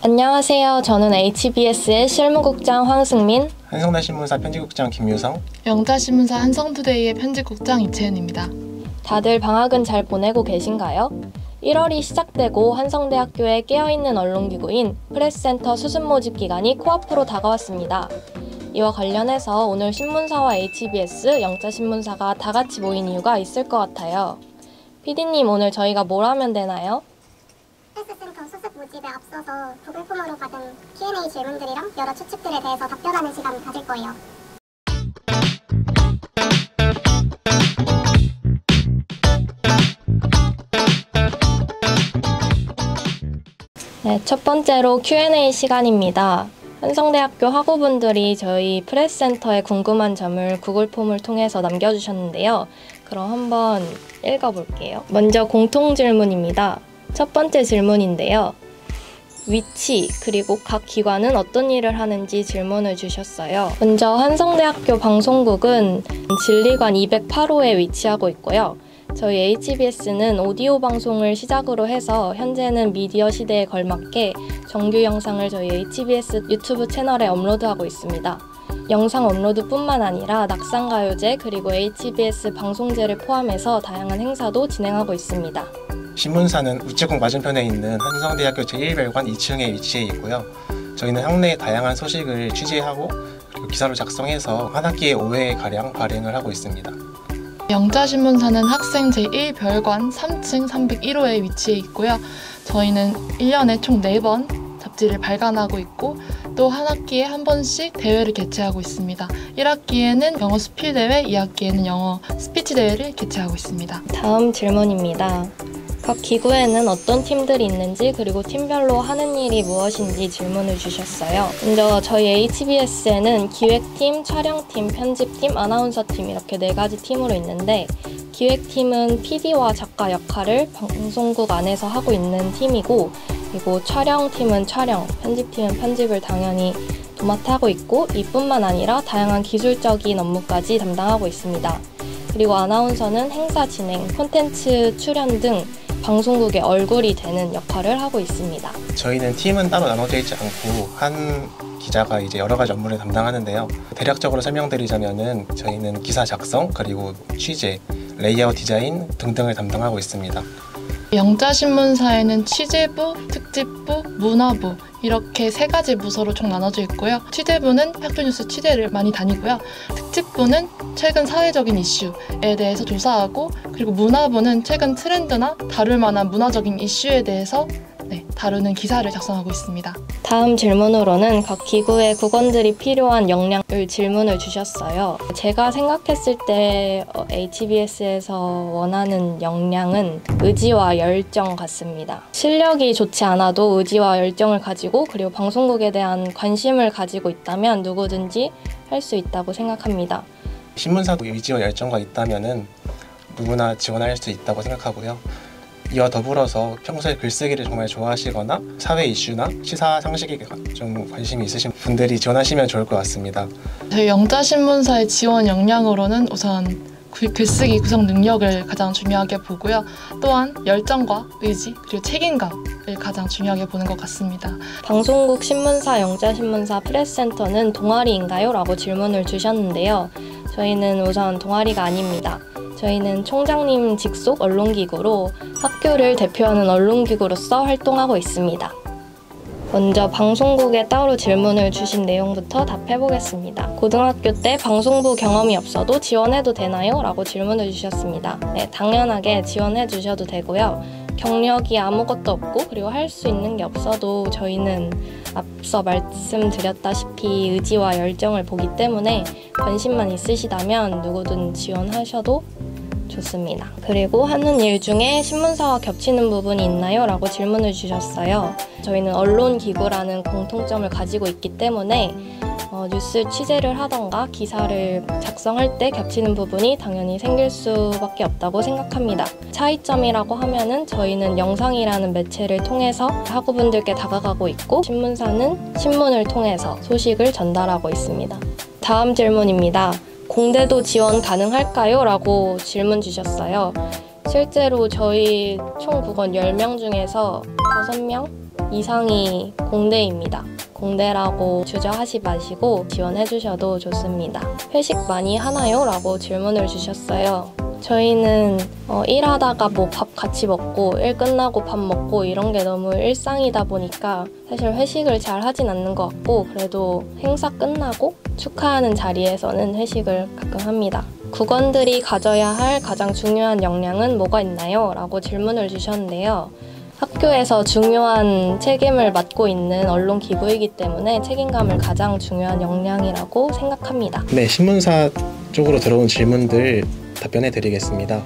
안녕하세요. 저는 HBS의 실무국장 황승민, 한성대 신문사 편집국장 김유성, 영자신문사 한성투데이의 편집국장 이채은입니다. 다들 방학은 잘 보내고 계신가요? 1월이 시작되고 한성대학교의 깨어있는 언론기구인 프레스센터 수습모집 기간이 코앞으로 다가왔습니다. 이와 관련해서 오늘 신문사와 HBS, 영자신문사가 다 같이 모인 이유가 있을 것 같아요. PD님, 오늘 저희가 뭘 하면 되나요? 프레스센터 수습 모집에 앞서서 구글 폼으로 받은 Q&A 질문들이랑 여러 추측들에 대해서 답변하는 시간을 가질 거예요. 네, 첫 번째로 Q&A 시간입니다. 한성대학교 학우분들이 저희 프레스센터에 궁금한 점을 구글 폼을 통해서 남겨주셨는데요. 그럼 한번 읽어볼게요. 먼저 공통 질문입니다. 첫 번째 질문인데요. 위치 그리고 각 기관은 어떤 일을 하는지 질문을 주셨어요. 먼저 한성대학교 방송국은 진리관 208호에 위치하고 있고요. 저희 HBS는 오디오 방송을 시작으로 해서 현재는 미디어 시대에 걸맞게 정규 영상을 저희 HBS 유튜브 채널에 업로드하고 있습니다. 영상 업로드뿐만 아니라 낙상가요제 그리고 HBS 방송제를 포함해서 다양한 행사도 진행하고 있습니다. 신문사는 우체국 맞은편에 있는 한성대학교 제1별관 2층에 위치해 있고요. 저희는 학내의 다양한 소식을 취재하고 그리고 기사로 작성해서 한 학기에 5회가량 발행을 하고 있습니다. 영자신문사는 학생 제1별관 3층 301호에 위치해 있고요. 저희는 1년에 총 4번 잡지를 발간하고 있고 또 한 학기에 한 번씩 대회를 개최하고 있습니다. 1학기에는 영어 수필 대회, 2학기에는 영어 스피치 대회를 개최하고 있습니다. 다음 질문입니다. 각 기구에는 어떤 팀들이 있는지 그리고 팀별로 하는 일이 무엇인지 질문을 주셨어요. 먼저 저희 HBS에는 기획팀, 촬영팀, 편집팀, 아나운서팀 이렇게 4가지 팀으로 있는데 기획팀은 PD와 작가 역할을 방송국 안에서 하고 있는 팀이고 그리고 촬영팀은 촬영, 편집팀은 편집을 당연히 도맡아 하고 있고 이뿐만 아니라 다양한 기술적인 업무까지 담당하고 있습니다. 그리고 아나운서는 행사 진행, 콘텐츠 출연 등 방송국의 얼굴이 되는 역할을 하고 있습니다. 저희는 팀은 따로 나눠져 있지 않고 한 기자가 이제 여러 가지 업무를 담당하는데요. 대략적으로 설명드리자면은 저희는 기사 작성, 그리고 취재, 레이아웃 디자인 등등을 담당하고 있습니다. 영자신문사에는 취재부, 특집부, 문화부 이렇게 3가지 부서로 총 나눠져 있고요. 취재부는 학교뉴스 취재를 많이 다니고요. 특집부는 최근 사회적인 이슈에 대해서 조사하고 그리고 문화부는 최근 트렌드나 다룰 만한 문화적인 이슈에 대해서 다루는 기사를 작성하고 있습니다. 다음 질문으로는 각 기구의 국원들이 필요한 역량을 질문을 주셨어요. 제가 생각했을 때 HBS에서 원하는 역량은 의지와 열정 같습니다. 실력이 좋지 않아도 의지와 열정을 가지고 그리고 방송국에 대한 관심을 가지고 있다면 누구든지 할 수 있다고 생각합니다. 신문사도 의지와 열정가 있다면은 누구나 지원할 수 있다고 생각하고요. 이와 더불어서 평소에 글쓰기를 정말 좋아하시거나 사회 이슈나 시사 상식에 좀 관심이 있으신 분들이 지원하시면 좋을 것 같습니다. 저희 영자신문사의 지원 역량으로는 우선 글쓰기 구성 능력을 가장 중요하게 보고요. 또한 열정과 의지 그리고 책임감을 가장 중요하게 보는 것 같습니다. 방송국 신문사, 영자신문사, 프레스센터는 동아리인가요? 라고 질문을 주셨는데요. 저희는 우선 동아리가 아닙니다. 저희는 총장님 직속 언론기구로 학교를 대표하는 언론기구로서 활동하고 있습니다. 먼저 방송국에 따로 질문을 주신 내용부터 답해보겠습니다. 고등학교 때 방송부 경험이 없어도 지원해도 되나요? 라고 질문을 주셨습니다. 네, 당연하게 지원해 주셔도 되고요. 경력이 아무것도 없고 그리고 할 수 있는 게 없어도 저희는 앞서 말씀드렸다시피 의지와 열정을 보기 때문에 관심만 있으시다면 누구든 지원하셔도 좋습니다. 그리고 하는 일 중에 신문사와 겹치는 부분이 있나요? 라고 질문을 주셨어요. 저희는 언론기구라는 공통점을 가지고 있기 때문에 뉴스 취재를 하던가 기사를 작성할 때 겹치는 부분이 당연히 생길 수밖에 없다고 생각합니다. 차이점이라고 하면은 저희는 영상이라는 매체를 통해서 학우분들께 다가가고 있고 신문사는 신문을 통해서 소식을 전달하고 있습니다. 다음 질문입니다. 공대도 지원 가능할까요? 라고 질문 주셨어요. 실제로 저희 총 국원 10명 중에서 5명 이상이 공대입니다. 공대라고 주저하지 마시고 지원해 주셔도 좋습니다. 회식 많이 하나요? 라고 질문을 주셨어요. 저희는 일하다가 뭐 밥 같이 먹고 일 끝나고 밥 먹고 이런 게 너무 일상이다 보니까 사실 회식을 잘 하진 않는 것 같고, 그래도 행사 끝나고 축하하는 자리에서는 회식을 가끔 합니다. 국원들이 가져야 할 가장 중요한 역량은 뭐가 있나요? 라고 질문을 주셨는데요. 학교에서 중요한 책임을 맡고 있는 언론 기구이기 때문에 책임감을 가장 중요한 역량이라고 생각합니다. 네, 신문사 쪽으로 들어온 질문들 답변해 드리겠습니다.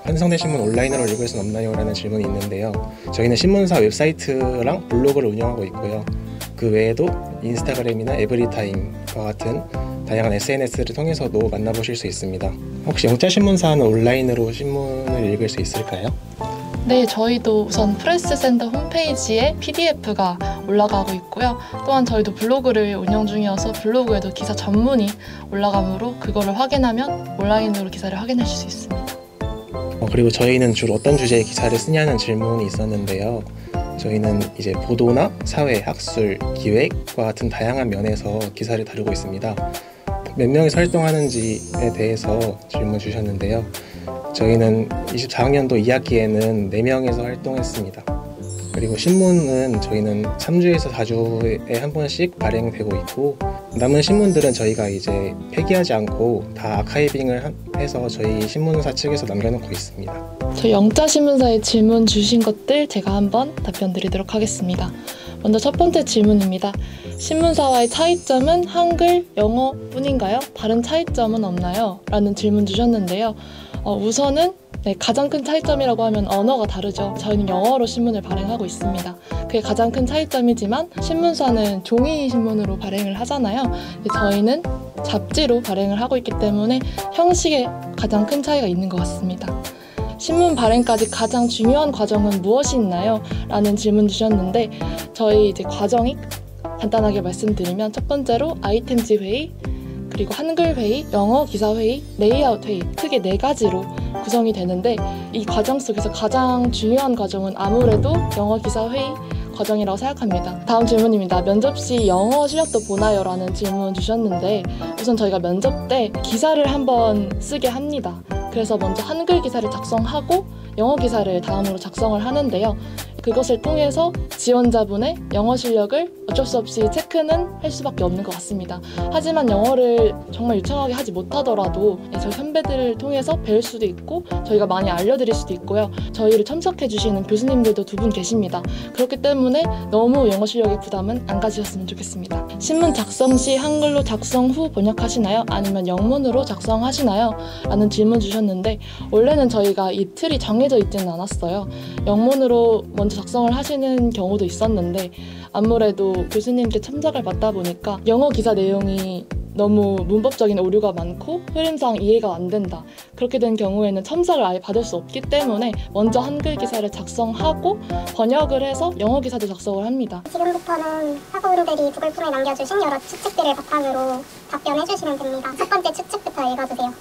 편성된 신문 온라인으로 읽을 수 없나요? 라는 질문이 있는데요. 저희는 신문사 웹사이트랑 블로그를 운영하고 있고요. 그 외에도 인스타그램이나 에브리타임과 같은 다양한 SNS를 통해서도 만나보실 수 있습니다. 혹시 영자신문사는 온라인으로 신문을 읽을 수 있을까요? 네, 저희도 우선 프레스센터 홈페이지에 PDF가 올라가고 있고요. 또한 저희도 블로그를 운영 중이어서 블로그에도 기사 전문이 올라가므로 그거를 확인하면 온라인으로 기사를 확인하실 수 있습니다. 그리고 저희는 주로 어떤 주제의 기사를 쓰냐는 질문이 있었는데요. 저희는 이제 보도나 사회, 학술, 기획과 같은 다양한 면에서 기사를 다루고 있습니다. 몇 명이서 활동하는지에 대해서 질문 주셨는데요. 저희는 24학년도 2학기에는 4명에서 활동했습니다. 그리고 신문은 저희는 3주에서 4주에 한 번씩 발행되고 있고, 남은 신문들은 저희가 이제 폐기하지 않고 다 아카이빙을 해서 저희 신문사 측에서 남겨놓고 있습니다. 저희 영자신문사에 질문 주신 것들 제가 한번 답변 드리도록 하겠습니다. 먼저 첫 번째 질문입니다. 신문사와의 차이점은 한글, 영어 뿐인가요? 다른 차이점은 없나요? 라는 질문 주셨는데요. 우선은 가장 큰 차이점이라고 하면 언어가 다르죠. 저희는 영어로 신문을 발행하고 있습니다. 그게 가장 큰 차이점이지만 신문사는 종이 신문으로 발행을 하잖아요. 저희는 잡지로 발행을 하고 있기 때문에 형식에 가장 큰 차이가 있는 것 같습니다. 신문 발행까지 가장 중요한 과정은 무엇이 있나요? 라는 질문 주셨는데, 저희 이제 과정이 간단하게 말씀드리면 첫 번째로 아이템지 회의, 그리고 한글 회의, 영어 기사 회의, 레이아웃 회의, 크게 4가지로 구성이 되는데, 이 과정 속에서 가장 중요한 과정은 아무래도 영어 기사 회의 과정이라고 생각합니다. 다음 질문입니다. 면접 시 영어 실력도 보나요? 라는 질문 주셨는데, 우선 저희가 면접 때 기사를 한번 쓰게 합니다. 그래서 먼저 한글 기사를 작성하고 영어 기사를 다음으로 작성을 하는데요. 그것을 통해서 지원자분의 영어 실력을 어쩔 수 없이 체크는 할 수밖에 없는 것 같습니다. 하지만 영어를 정말 유창하게 하지 못하더라도 저희 선배들을 통해서 배울 수도 있고 저희가 많이 알려드릴 수도 있고요. 저희를 첨삭해 주시는 교수님들도 2분 계십니다. 그렇기 때문에 너무 영어 실력의 부담은 안 가지셨으면 좋겠습니다. 신문 작성 시 한글로 작성 후 번역하시나요? 아니면 영문으로 작성하시나요? 라는 질문 주셨는데, 원래는 저희가 이 틀이 정해져 있지는 않았어요. 영문으로 먼저 작성을 하시는 경우도 있었는데, 아무래도 교수님께 첨삭을 받다 보니까 영어 기사 내용이 너무 문법적인 오류가 많고 흐름상 이해가 안 된다. 그렇게 된 경우에는 첨삭을 아예 받을 수 없기 때문에 먼저 한글 기사를 작성하고 번역을 해서 영어 기사도 작성을 합니다. 지금부터는 학우분들이 구글 폼에 남겨주신 여러 추측들을 바탕으로 답변해 주시면 됩니다. 첫 번째 추측부터 읽어주세요.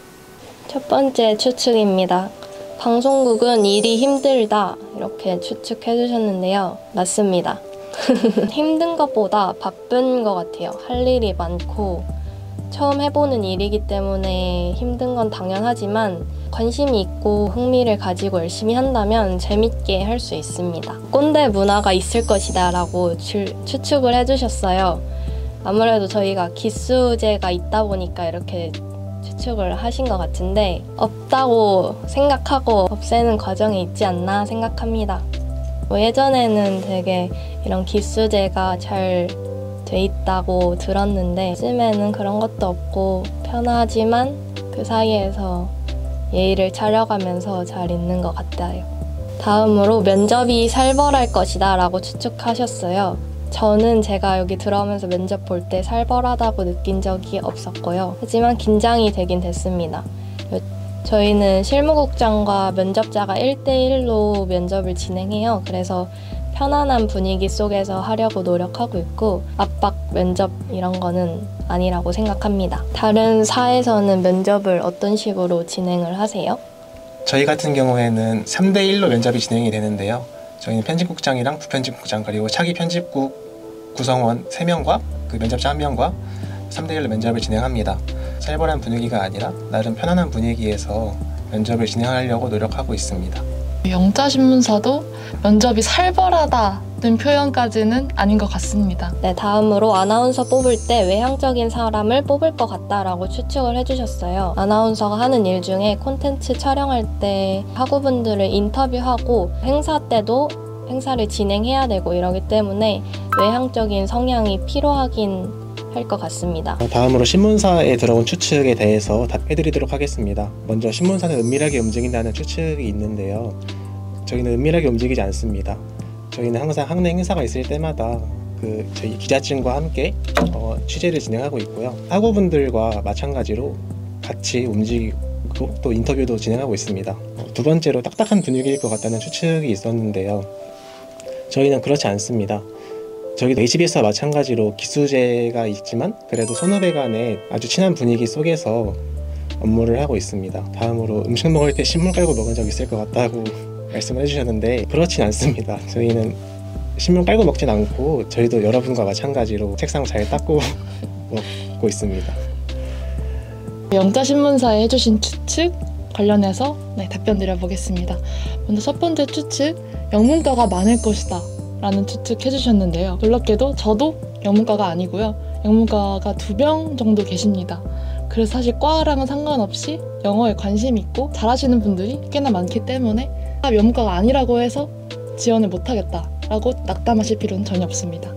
첫 번째 추측입니다. 방송국은 일이 힘들다, 이렇게 추측해 주셨는데요. 맞습니다. 힘든 것보다 바쁜 것 같아요. 할 일이 많고 처음 해보는 일이기 때문에 힘든 건 당연하지만 관심이 있고 흥미를 가지고 열심히 한다면 재밌게 할 수 있습니다. 꼰대 문화가 있을 것이다 라고 추측을 해주셨어요. 아무래도 저희가 기수제가 있다 보니까 이렇게 추측을 하신 것 같은데, 없다고 생각하고 없애는 과정이 있지 않나 생각합니다. 예전에는 되게 이런 기수제가 잘 돼 있다고 들었는데 요즘에는 그런 것도 없고 편하지만 그 사이에서 예의를 차려가면서 잘 있는 것 같아요. 다음으로 면접이 살벌할 것이다 라고 추측하셨어요. 저는 제가 여기 들어오면서 면접 볼 때 살벌하다고 느낀 적이 없었고요. 하지만 긴장이 되긴 됐습니다. 저희는 실무국장과 면접자가 1대1로 면접을 진행해요. 그래서 편안한 분위기 속에서 하려고 노력하고 있고 압박 면접 이런 거는 아니라고 생각합니다. 다른 사에서는 면접을 어떤 식으로 진행을 하세요? 저희 같은 경우에는 3대1로 면접이 진행이 되는데요. 저희는 편집국장이랑 부편집국장 그리고 차기 편집국 구성원 3명과 그 면접자 1명과 3대1로 면접을 진행합니다. 살벌한 분위기가 아니라 나름 편안한 분위기에서 면접을 진행하려고 노력하고 있습니다. 영자신문사도 면접이 살벌하다는 표현까지는 아닌 것 같습니다. 네, 다음으로 아나운서 뽑을 때 외향적인 사람을 뽑을 것 같다라고 추측을 해주셨어요. 아나운서가 하는 일 중에 콘텐츠 촬영할 때 학우분들을 인터뷰하고 행사 때도 행사를 진행해야 되고 이러기 때문에 외향적인 성향이 필요하긴 할 것 같습니다. 다음으로 신문사에 들어온 추측에 대해서 답해드리도록 하겠습니다. 먼저 신문사는 은밀하게 움직인다는 추측이 있는데요. 저희는 은밀하게 움직이지 않습니다. 저희는 항상 학내 행사가 있을 때마다 저희 기자진과 함께 취재를 진행하고 있고요. 학우분들과 마찬가지로 같이 움직이고 또 인터뷰도 진행하고 있습니다. 두 번째로 딱딱한 분위기일 것 같다는 추측이 있었는데요. 저희는 그렇지 않습니다. 저희도 HBS와 마찬가지로 기수제가 있지만 그래도 선후배 간의 아주 친한 분위기 속에서 업무를 하고 있습니다. 다음으로 음식 먹을 때 신문 깔고 먹은 적 있을 것 같다고 말씀을 해주셨는데 그렇진 않습니다. 저희는 신문 깔고 먹진 않고 저희도 여러분과 마찬가지로 책상 잘 닦고 먹고 있습니다. 영자신문사에 해주신 추측 관련해서 답변 드려보겠습니다. 먼저 첫 번째 추측, 영문과가 많을 것이다 라는 추측 해주셨는데요. 놀랍게도 저도 영문과가 아니고요. 영문과가 2명 정도 계십니다. 그래서 사실 과랑은 상관없이 영어에 관심 있고 잘하시는 분들이 꽤나 많기 때문에 영문과가 아니라고 해서 지원을 못하겠다라고 낙담하실 필요는 전혀 없습니다.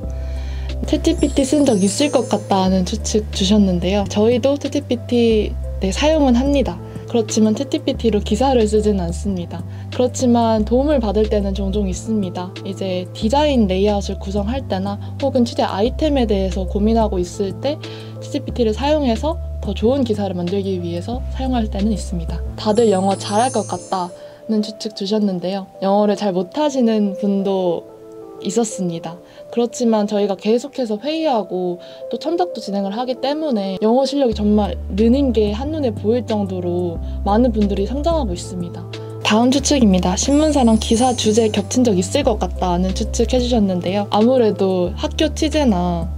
챗GPT 쓴 적 있을 것 같다는 추측 주셨는데요. 저희도 챗GPT 사용은 합니다. 그렇지만 챗GPT로 기사를 쓰지는 않습니다. 그렇지만 도움을 받을 때는 종종 있습니다. 이제 디자인 레이아웃을 구성할 때나 혹은 취재 아이템에 대해서 고민하고 있을 때 챗GPT를 사용해서 더 좋은 기사를 만들기 위해서 사용할 때는 있습니다. 다들 영어 잘할 것 같다는 추측 주셨는데요. 영어를 잘 못하시는 분도 있었습니다. 그렇지만 저희가 계속해서 회의하고 또 첨삭도 진행을 하기 때문에 영어 실력이 정말 느는 게 한눈에 보일 정도로 많은 분들이 성장하고 있습니다. 다음 추측입니다. 신문사랑 기사 주제 겹친 적 있을 것 같다는 추측 해주셨는데요. 아무래도 학교 취재나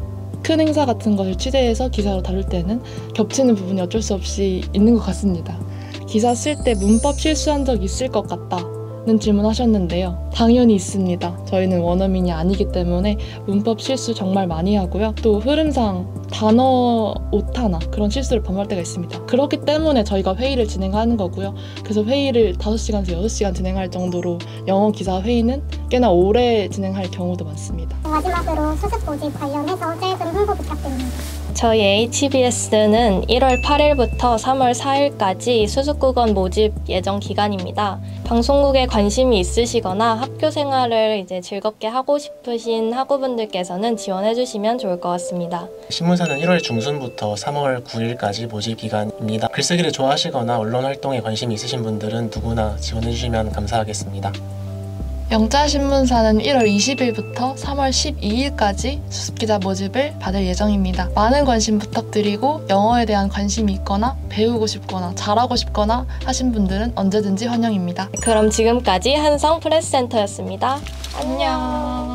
큰 행사 같은 것을 취재해서 기사로 다룰 때는 겹치는 부분이 어쩔 수 없이 있는 것 같습니다. 기사 쓸 때 문법 실수한 적 있을 것 같다 는 질문하셨는데요. 당연히 있습니다. 저희는 원어민이 아니기 때문에 문법 실수 정말 많이 하고요. 또 흐름상 단어 오타나 그런 실수를 범할 때가 있습니다. 그렇기 때문에 저희가 회의를 진행하는 거고요. 그래서 회의를 5시간에서 6시간 진행할 정도로 영어 기사 회의는 꽤나 오래 진행할 경우도 많습니다. 마지막으로 수습 모집 관련해서 짧은 홍보 부탁드립니다. 저희 HBS는 1월 8일부터 3월 4일까지 수습국원 모집 예정 기간입니다. 방송국에 관심이 있으시거나 학교 생활을 이제 즐겁게 하고 싶으신 학우분들께서는 지원해 주시면 좋을 것 같습니다. 신문사는 1월 중순부터 3월 9일까지 모집 기간입니다. 글쓰기를 좋아하시거나 언론 활동에 관심이 있으신 분들은 누구나 지원해 주시면 감사하겠습니다. 영자신문사는 1월 20일부터 3월 12일까지 수습기자 모집을 받을 예정입니다. 많은 관심 부탁드리고 영어에 대한 관심이 있거나 배우고 싶거나 잘하고 싶거나 하신 분들은 언제든지 환영입니다. 그럼 지금까지 한성 프레스센터였습니다. 안녕.